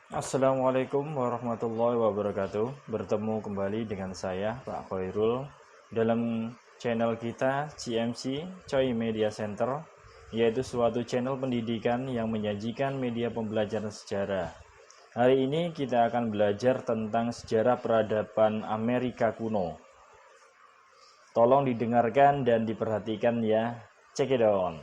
Assalamualaikum warahmatullahi wabarakatuh. Bertemu kembali dengan saya Pak Khairul dalam channel kita CMC Choi Media Center, yaitu suatu channel pendidikan yang menyajikan media pembelajaran sejarah. Hari ini kita akan belajar tentang sejarah peradaban Amerika kuno. Tolong didengarkan dan diperhatikan ya. Check it out.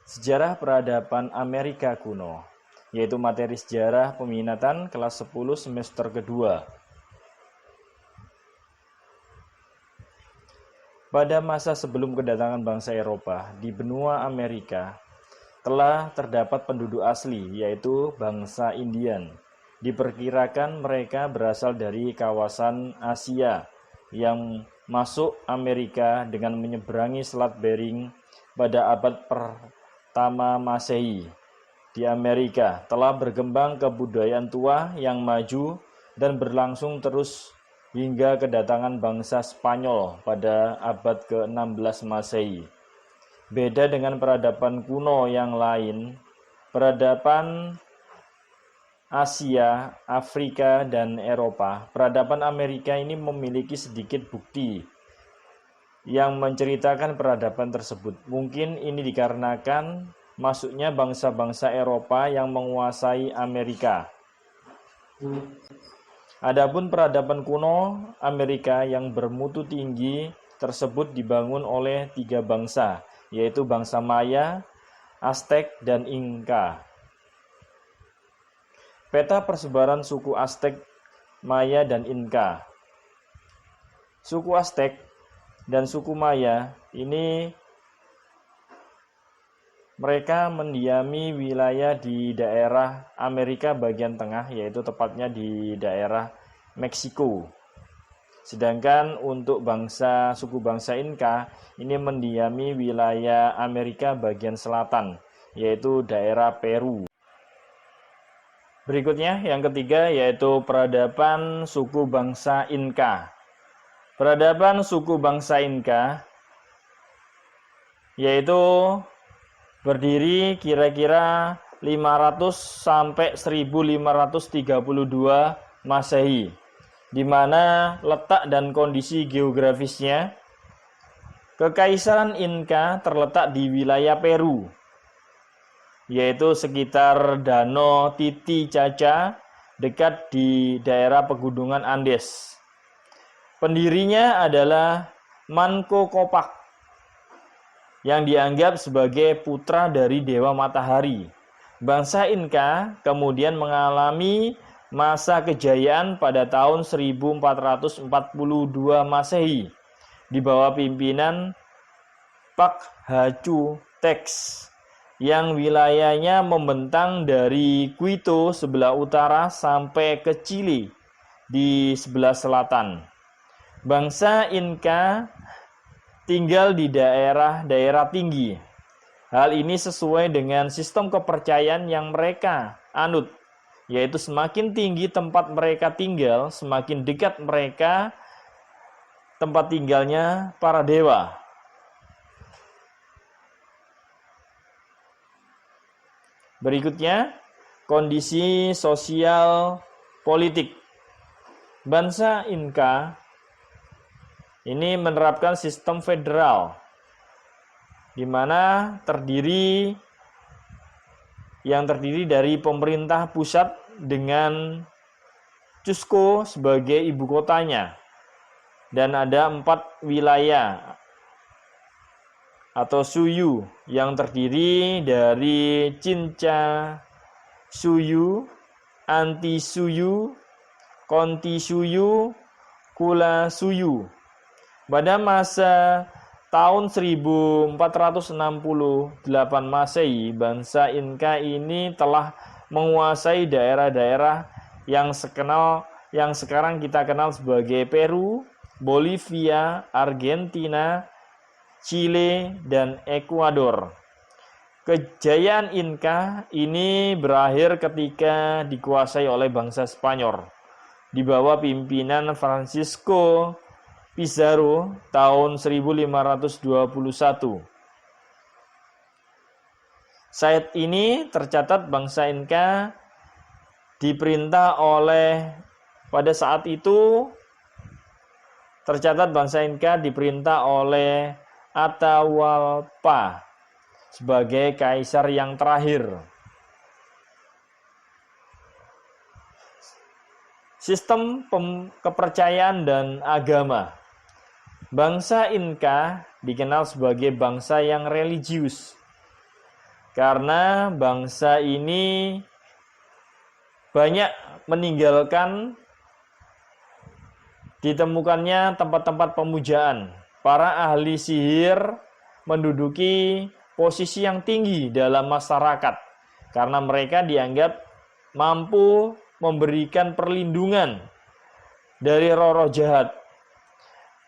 Sejarah peradaban Amerika kuno, yaitu materi sejarah peminatan kelas 10 semester kedua. Pada masa sebelum kedatangan bangsa Eropa di benua Amerika, telah terdapat penduduk asli, yaitu bangsa Indian. Diperkirakan mereka berasal dari kawasan Asia yang masuk Amerika dengan menyeberangi Selat Bering pada abad pertama Masehi. Di Amerika telah berkembang kebudayaan tua yang maju dan berlangsung terus hingga kedatangan bangsa Spanyol pada abad ke-16 Masehi. Beda dengan peradaban kuno yang lain, peradaban Asia, Afrika, dan Eropa, peradaban Amerika ini memiliki sedikit bukti yang menceritakan peradaban tersebut. Mungkin ini dikarenakan masuknya bangsa-bangsa Eropa yang menguasai Amerika. Adapun peradaban kuno Amerika yang bermutu tinggi tersebut dibangun oleh 3 bangsa, yaitu bangsa Maya, Aztec, dan Inca. Peta persebaran suku Aztec, Maya, dan Inca. Suku Aztec dan suku Maya ini mereka mendiami wilayah di daerah Amerika bagian tengah, yaitu tepatnya di daerah Meksiko. Sedangkan untuk suku bangsa Inca ini mendiami wilayah Amerika bagian selatan, yaitu daerah Peru. Berikutnya yang ketiga yaitu peradaban suku bangsa Inca. Peradaban suku bangsa Inca yaitu berdiri kira-kira 500 sampai 1532 Masehi, di mana letak dan kondisi geografisnya Kekaisaran Inca terletak di wilayah Peru, yaitu sekitar Danau Titicaca, dekat di daerah pegunungan Andes. Pendirinya adalah Manco Capac, yang dianggap sebagai putra dari Dewa Matahari. Bangsa Inca kemudian mengalami masa kejayaan pada tahun 1442 Masehi di bawah pimpinan Pakhacu Tex yang wilayahnya membentang dari Quito sebelah utara sampai ke Chile di sebelah selatan. Bangsa Inca tinggal di daerah-daerah tinggi. Hal ini sesuai dengan sistem kepercayaan yang mereka anut, yaitu semakin tinggi tempat mereka tinggal, semakin dekat mereka tempat tinggalnya para dewa. Berikutnya, kondisi sosial politik. Bangsa Inca ini menerapkan sistem federal, di mana terdiri dari pemerintah pusat dengan Cusco sebagai ibu kotanya, dan ada 4 wilayah atau suyu yang terdiri dari Cinca Suyu, Anti Suyu, Conti Suyu, Kula Suyu. Pada masa tahun 1468 Masehi, bangsa Inca ini telah menguasai daerah-daerah yang sekarang kita kenal sebagai Peru, Bolivia, Argentina, Chile, dan Ekuador. Kejayaan Inca ini berakhir ketika dikuasai oleh bangsa Spanyol di bawah pimpinan Francisco Pizarro tahun 1521. Saat ini tercatat bangsa Inka diperintah oleh pada saat itu tercatat bangsa Inka diperintah oleh Atahualpa sebagai kaisar yang terakhir. Sistem kepercayaan dan agama. Bangsa Inka dikenal sebagai bangsa yang religius karena bangsa ini banyak meninggalkan ditemukannya tempat-tempat pemujaan. Para ahli sihir menduduki posisi yang tinggi dalam masyarakat karena mereka dianggap mampu memberikan perlindungan dari roh-roh jahat.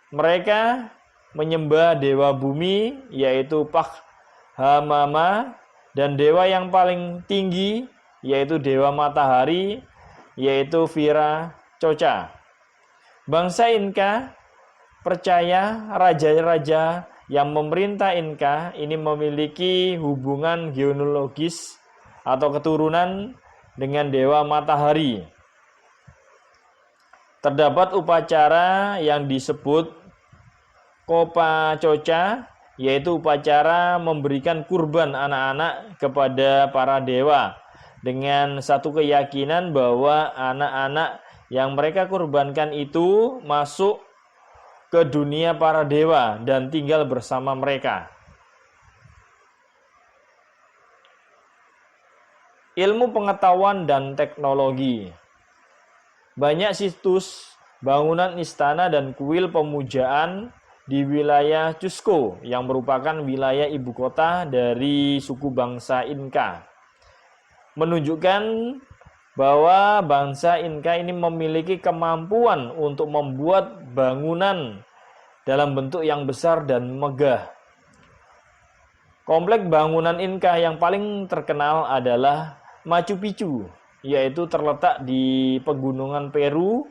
Mereka menyembah dewa bumi yaitu Pachamama dan dewa yang paling tinggi yaitu dewa matahari yaitu Viracocha. Bangsa Inka percaya raja-raja yang memerintah Inka ini memiliki hubungan genealogis atau keturunan dengan dewa matahari. Terdapat upacara yang disebut Copacocha, yaitu upacara memberikan kurban anak-anak kepada para dewa dengan satu keyakinan bahwa anak-anak yang mereka kurbankan itu masuk ke dunia para dewa dan tinggal bersama mereka. Ilmu pengetahuan dan teknologi. Banyak situs, bangunan istana dan kuil pemujaan di wilayah Cusco yang merupakan wilayah ibu kota dari suku bangsa Inka. Menunjukkan bahwa bangsa Inka ini memiliki kemampuan untuk membuat bangunan dalam bentuk yang besar dan megah. Kompleks bangunan Inka yang paling terkenal adalah Machu Picchu, yaitu terletak di pegunungan Peru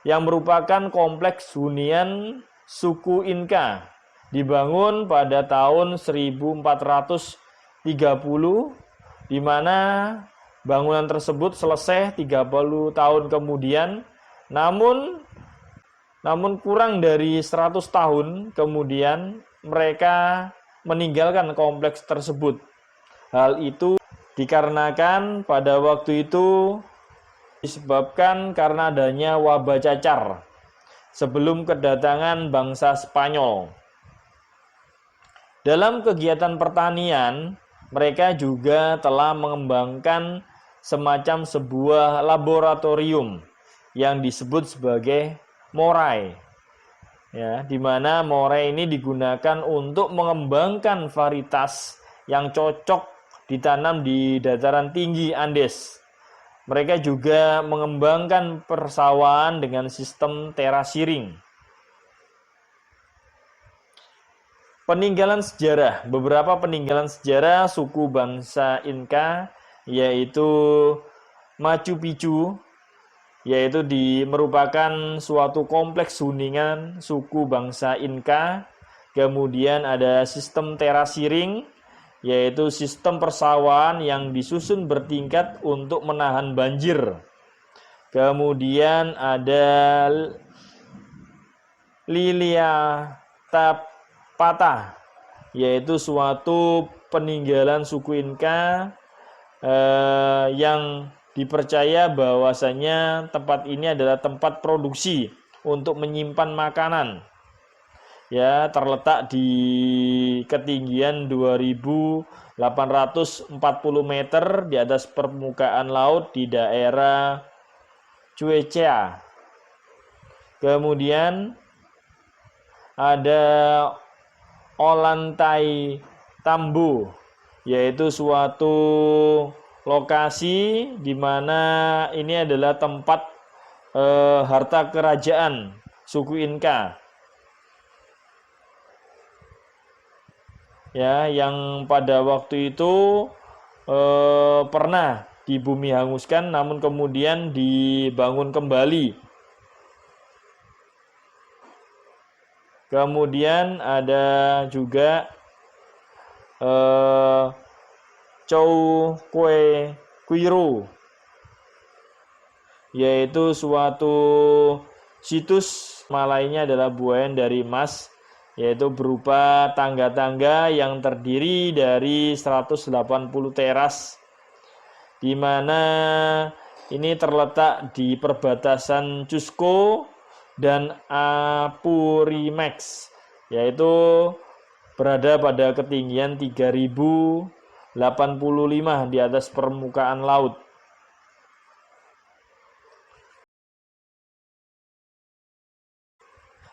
yang merupakan kompleks hunian suku Inka. Dibangun pada tahun 1430, di mana bangunan tersebut selesai 30 tahun kemudian, namun kurang dari 100 tahun kemudian mereka meninggalkan kompleks tersebut. Hal itu dikarenakan pada waktu itu disebabkan karena adanya wabah cacar sebelum kedatangan bangsa Spanyol. Dalam kegiatan pertanian, mereka juga telah mengembangkan semacam sebuah laboratorium yang disebut sebagai morai. Ya, di mana morai ini digunakan untuk mengembangkan varietas yang cocok ditanam di dataran tinggi Andes. Mereka juga mengembangkan persawahan dengan sistem terasiring. Peninggalan sejarah. Beberapa peninggalan sejarah suku bangsa Inka yaitu Machu Picchu, yaitu merupakan suatu kompleks hunian suku bangsa Inka. Kemudian ada sistem terasiring, yaitu sistem persawahan yang disusun bertingkat untuk menahan banjir. Kemudian ada Lilia Tapata, yaitu suatu peninggalan suku Inka yang dipercaya bahwasanya tempat ini adalah tempat produksi untuk menyimpan makanan. Ya, terletak di ketinggian 2840 meter di atas permukaan laut di daerah Cuecea. Kemudian ada Ollantay Tambo, yaitu suatu lokasi di mana ini adalah tempat harta kerajaan suku Inka. Ya, yang pada waktu itu pernah di bumi hanguskan, namun kemudian dibangun kembali. Kemudian ada juga Chow Kue Kuiru, yaitu suatu situs lainnya adalah buayan dari emas, yaitu berupa tangga-tangga yang terdiri dari 180 teras, di mana ini terletak di perbatasan Cusco dan Apurimax, yaitu berada pada ketinggian 3085 di atas permukaan laut.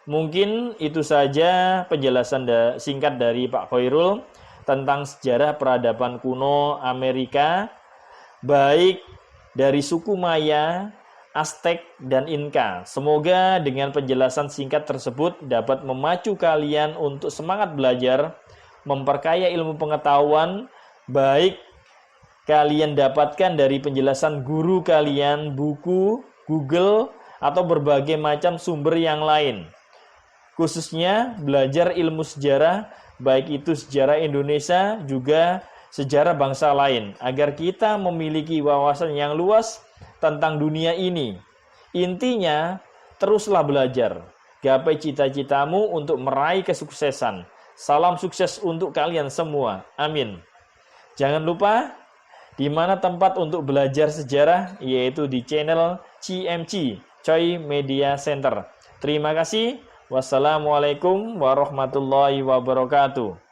Mungkin itu saja penjelasan singkat dari Pak Khairul tentang sejarah peradaban kuno Amerika, baik dari suku Maya, Aztec, dan Inka. Semoga dengan penjelasan singkat tersebut dapat memacu kalian untuk semangat belajar, memperkaya ilmu pengetahuan, baik kalian dapatkan dari penjelasan guru kalian, buku, Google, atau berbagai macam sumber yang lain. Khususnya belajar ilmu sejarah, baik itu sejarah Indonesia juga sejarah bangsa lain, agar kita memiliki wawasan yang luas tentang dunia ini. Intinya, teruslah belajar, gapai cita-citamu untuk meraih kesuksesan. Salam sukses untuk kalian semua. Amin. Jangan lupa, di mana tempat untuk belajar sejarah, yaitu di channel CMC, Choi Media Center. Terima kasih. Wassalamualaikum warahmatullahi wabarakatuh.